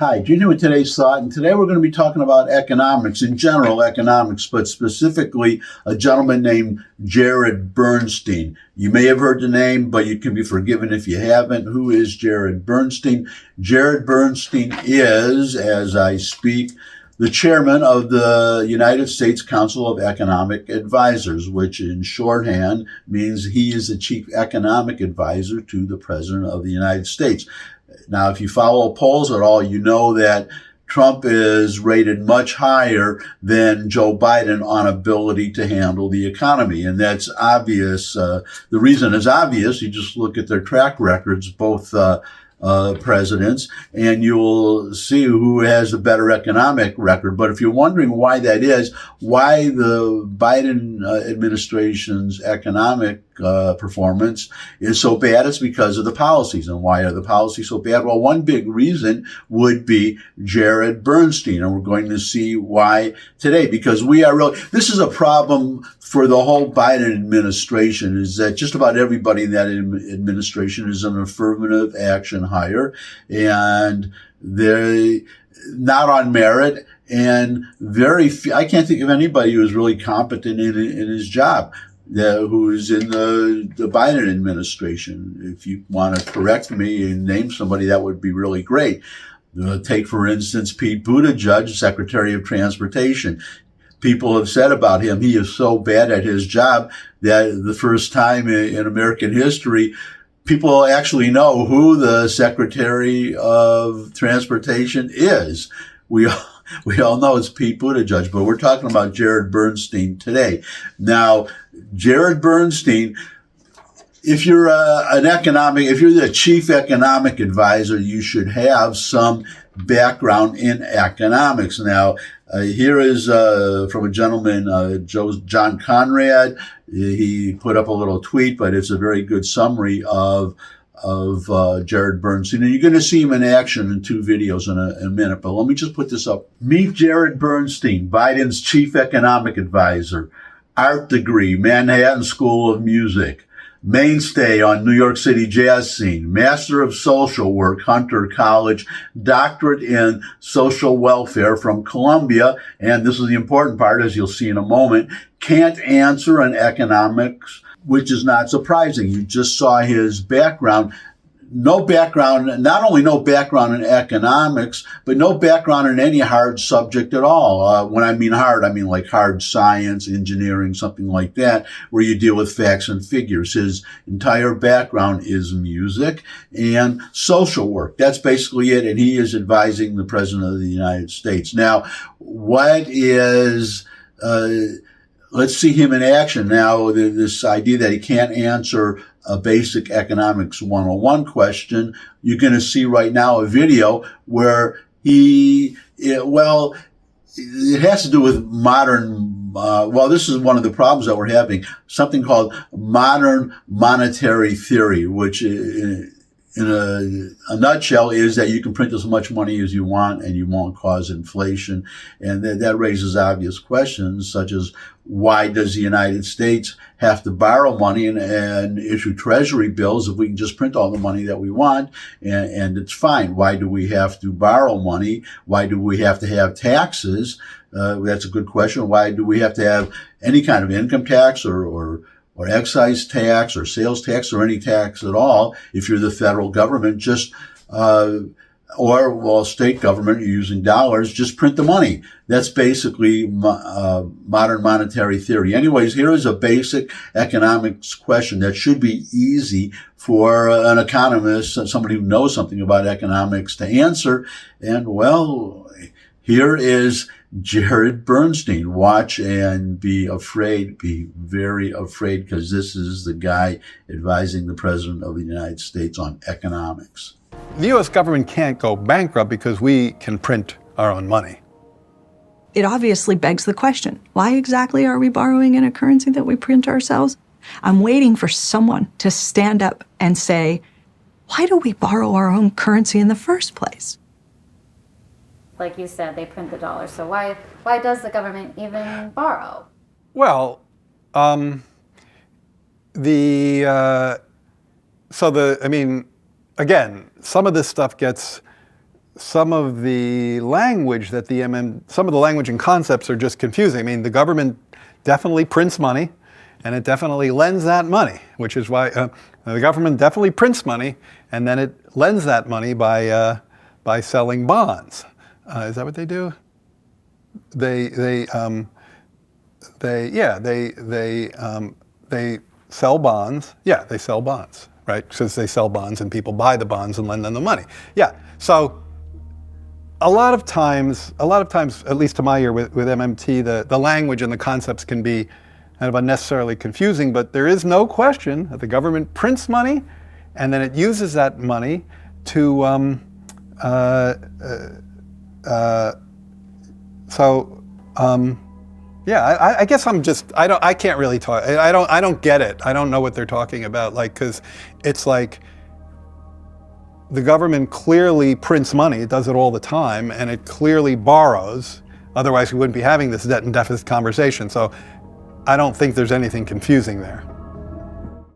Hi, Gene here with today's thought, and today we're going to be talking about economics, in general economics, but specifically a gentleman named Jared Bernstein. You may have heard the name, but you can be forgiven if you haven't. Who is Jared Bernstein? Jared Bernstein is, as I speak, the chairman of the United States Council of Economic Advisors, which in shorthand means he is the chief economic advisor to the President of the United States. Now, if you follow polls at all, you know that Trump is rated much higher than Joe Biden on ability to handle the economy. And that's obvious. The reason is obvious. You just look at their track records, both presidents, and you'll see who has the better economic record. But if you're wondering why that is, why the Biden administration's economic performance is so bad, it's because of the policies. And why are the policies so bad? Well, one big reason would be Jared Bernstein, and we're going to see why today, because this is a problem for the whole Biden administration, is that just about everybody in that administration is an affirmative action hire, and they're not on merit, and very few, I can't think of anybody who is really competent in his job who is in the Biden administration. If you want to correct me and name somebody, that would be really great. Take, for instance, Pete Buttigieg, Secretary of Transportation. People have said about him, he is so bad at his job that the first time in American history, people actually know who the Secretary of Transportation is. We all know it's Pete Buttigieg, but we're talking about Jared Bernstein today. Now, Jared Bernstein, if you're the chief economic advisor, you should have some background in economics. Now, here is from a gentleman, John Conrad. He put up a little tweet, but it's a very good summary of Jared Bernstein. And you're going to see him in action in two videos in a minute. But let me just put this up. Meet Jared Bernstein, Biden's chief economic advisor. Art degree, Manhattan School of Music. Mainstay on New York City jazz scene. Master of Social Work, Hunter College. Doctorate in Social Welfare from Columbia. And this is the important part, as you'll see in a moment. Can't answer in economics, which is not surprising. You just saw his background. Not only no background in economics, but no background in any hard subject at all. When I mean hard, I mean like hard science, engineering, something like that, where you deal with facts and figures. His entire background is music and social work. That's basically it. And he is advising the President of the United States. Now, let's see him in action. Now, this idea that he can't answer a basic economics 101 question, you're going to see right now a video where it has to do with modern, this is one of the problems that we're having, something called modern monetary theory, which in a nutshell is that you can print as much money as you want and you won't cause inflation. And that raises obvious questions, such as why does the United States have to borrow money and issue treasury bills if we can just print all the money that we want and it's fine? Why do we have to borrow money? Why do we have to have taxes? That's a good question. Why do we have to have any kind of income tax or excise tax or sales tax or any tax at all if you're the federal government? Or state government, you're using dollars, just print the money. That's basically modern monetary theory. Anyways, here is a basic economics question that should be easy for an economist, somebody who knows something about economics, to answer. And here is Jared Bernstein. Watch and be very afraid, because this is the guy advising the President of the United States on economics. The U.S. government can't go bankrupt because we can print our own money. It obviously begs the question, why exactly are we borrowing in a currency that we print ourselves? I'm waiting for someone to stand up and say, why do we borrow our own currency in the first place? Like you said, they print the dollar. So why does the government even borrow? Well, again, some of this stuff gets some of the language that some of the language and concepts are just confusing. I mean, the government definitely prints money, and it definitely lends that money, which is why the government definitely prints money, and then it lends that money by selling bonds. Is that what they do? They sell bonds. Yeah, they sell bonds, right? Because they sell bonds and people buy the bonds and lend them the money. Yeah. So a lot of times, at least to my ear with MMT, the language and the concepts can be kind of unnecessarily confusing, but there is no question that the government prints money and then it uses that money to I guess I can't really talk. I don't get it. I don't know what they're talking about. Like, because it's like the government clearly prints money. It does it all the time, and it clearly borrows. Otherwise, we wouldn't be having this debt and deficit conversation. So, I don't think there's anything confusing there.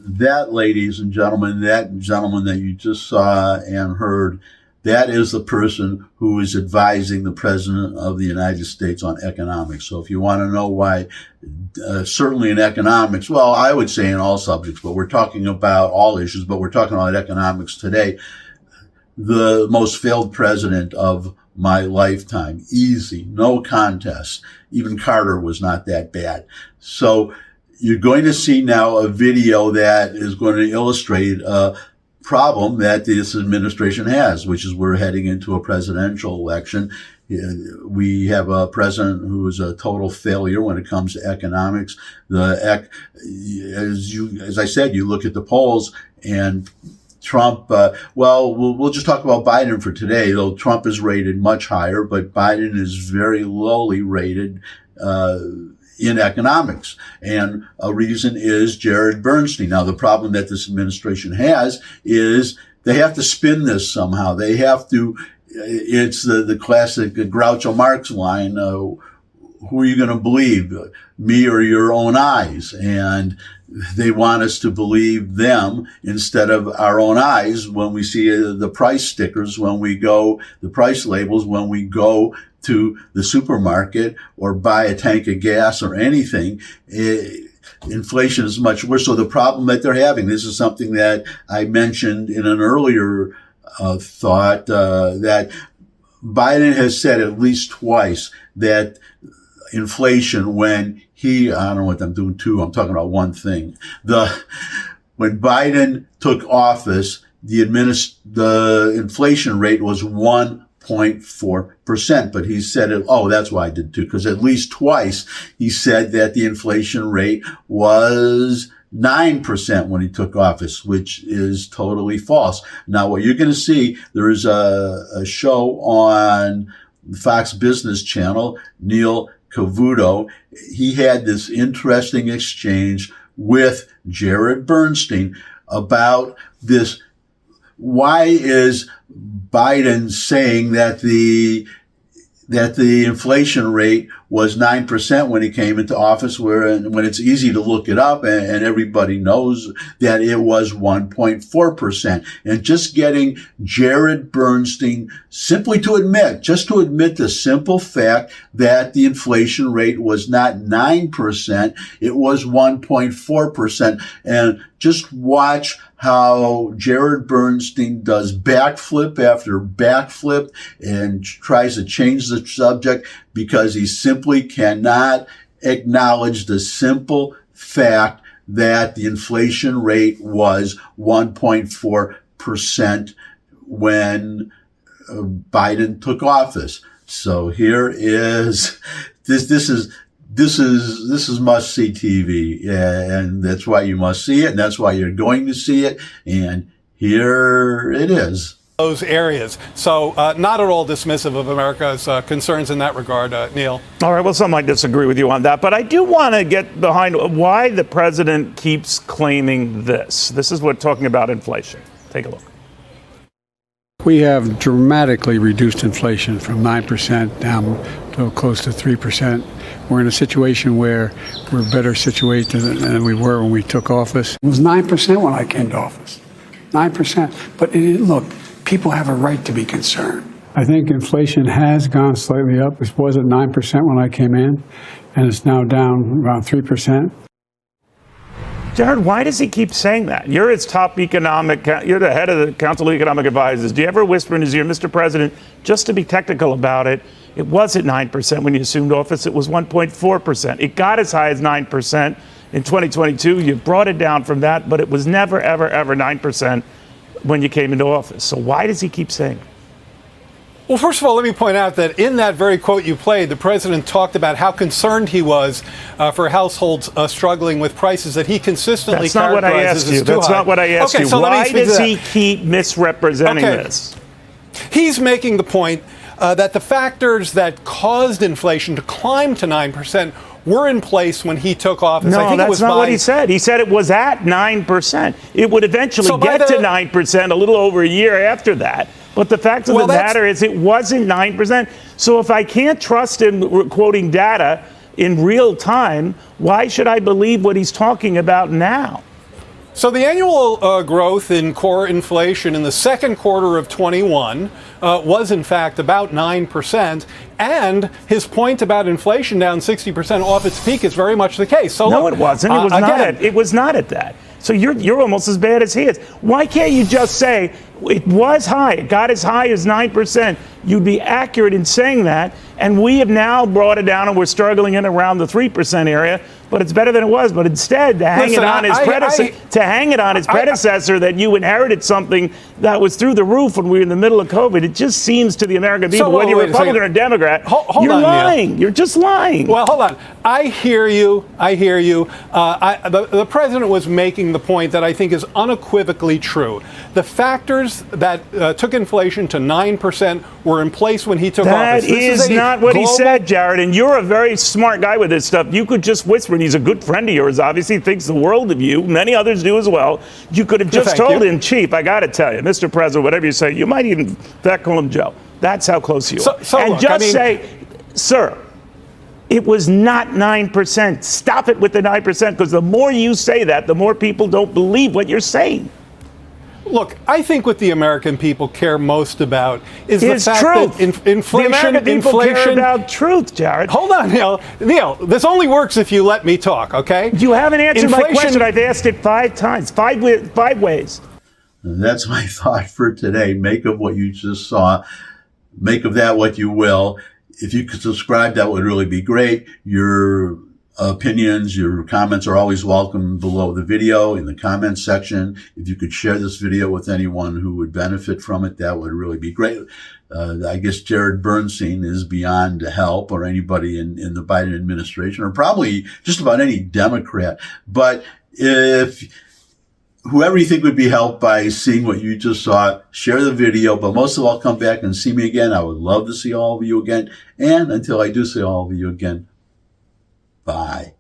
That, ladies and gentlemen, that gentleman that you just saw and heard, that is the person who is advising the President of the United States on economics. So if you want to know why, certainly in economics, well, I would say in all subjects, but we're talking about all issues, but we're talking about economics today, the most failed president of my lifetime. Easy, no contest. Even Carter was not that bad. So you're going to see now a video that is going to illustrate a problem that this administration has, which is we're heading into a presidential election. We have a president who is a total failure when it comes to economics. As I said, you look at the polls and Trump, we'll just talk about Biden for today, though Trump is rated much higher, but Biden is very lowly rated in economics. And a reason is Jared Bernstein. Now, the problem that this administration has is they have to spin this somehow. They have to, it's the classic Groucho Marx line, who are you going to believe, me or your own eyes? And they want us to believe them instead of our own eyes when we see the price stickers, when we go, the price labels, when we go to the supermarket or buy a tank of gas or anything. Inflation is much worse. So the problem that they're having, this is something that I mentioned in an earlier thought, that Biden has said at least twice that inflation, when I don't know what I'm doing too, I'm talking about one thing. When Biden took office, the inflation rate was 1.4%, but he said it, that's why I did too, because at least twice he said that the inflation rate was 9% when he took office, which is totally false. Now, what you're going to see, there is a show on the Fox Business Channel, Neil Cavuto. He had this interesting exchange with Jared Bernstein about this. Why is Biden saying that the inflation rate was 9% when he came into office, when it's easy to look it up and everybody knows that it was 1.4%. And just getting Jared Bernstein simply to admit the simple fact that the inflation rate was not 9%, it was 1.4%. And just watch how Jared Bernstein does backflip after backflip and tries to change the subject because he simply cannot acknowledge the simple fact that the inflation rate was 1.4% when Biden took office. So here is this is must-see TV, and that's why you must see it, and that's why you're going to see it, and here it is. Those areas. So not at all dismissive of America's concerns in that regard, Neil. All right, well, some might disagree with you on that, but I do want to get behind why the president keeps claiming this. This is what talking about inflation. Take a look. We have dramatically reduced inflation from 9% down to close to 3%. We're in a situation where we're better situated than we were when we took office. It was 9% when I came to office. 9%. But look, people have a right to be concerned. I think inflation has gone slightly up. It was at 9% when I came in, and it's now down around 3%. Jared, why does he keep saying that? You're his top economic, you're the head of the Council of Economic Advisors. Do you ever whisper in his ear, Mr. President, just to be technical about it, it was at 9% when you assumed office, it was 1.4%. It got as high as 9% in 2022. You brought it down from that, but it was never, ever, ever 9% when you came into office. So why does he keep saying it? Well, first of all, let me point out that in that very quote you played, the president talked about how concerned he was for households struggling with prices that he consistently That's not what I characterizes asked you. as too That's high. not what I asked Okay, you. so let me Why speak to does that. he keep misrepresenting Okay. this? He's making the point that the factors that caused inflation to climb to 9% were in place when he took office. I No, think it that's was not what by- he said. He said it was at 9%. It would eventually So by get to the- 9% a little over a year after that. But the fact of Well, the that's- matter is it wasn't 9%. So if I can't trust him quoting data in real time, why should I believe what he's talking about now? So the annual growth in core inflation in the second quarter of 21 was in fact about 9%. And his point about inflation down 60% off its peak is very much the case. So No, look, it wasn't. It was not again, at. It was not at that. So you're almost as bad as he is. Why can't you just say it was high? It got as high as 9%. You'd be accurate in saying that. And we have now brought it down, and we're struggling in around the 3% area. But it's better than it was. But instead, to hang Listen, it on his predecessor, that you inherited something that was through the roof when we were in the middle of COVID. It just seems to the American people, whether you're wait a second. Republican or Democrat, Hold you're on, Neil. lying. You're just lying. Well, hold on. I hear you. The president was making the point that I think is unequivocally true. The factors that took inflation to 9% were in place when he took That office. This is a not what he global- said, Jared. And you're a very smart guy with this stuff. You could just whisper, and he's a good friend of yours, obviously, thinks the world of you. Many others do as well. You could have just Thank told you. him, Chief, I got to tell you, Mr. President, whatever you say, you might even, in fact, call him Joe. That's how close you are. So and look, just I mean- say, sir, it was not 9%. Stop it with the 9%, because the more you say that, the more people don't believe what you're saying. Look, I think what the American people care most about is the It's fact truth. that inflation. The American people care inflation. about truth, Jared. Hold on, Neil. Neil, this only works if you let me talk, okay? You haven't answered my Inflation- question. I've asked it 5 times, five ways. And that's my thought for today. Make of what you just saw. Make of that what you will. If you could subscribe, that would really be great. Your opinions, your comments are always welcome below the video in the comments section. If you could share this video with anyone who would benefit from it, that would really be great. I guess Jared Bernstein is beyond help, or anybody in the Biden administration, or probably just about any Democrat. But if whoever you think would be helped by seeing what you just saw, share the video, but most of all, come back and see me again. I would love to see all of you again. And until I do see all of you again, bye.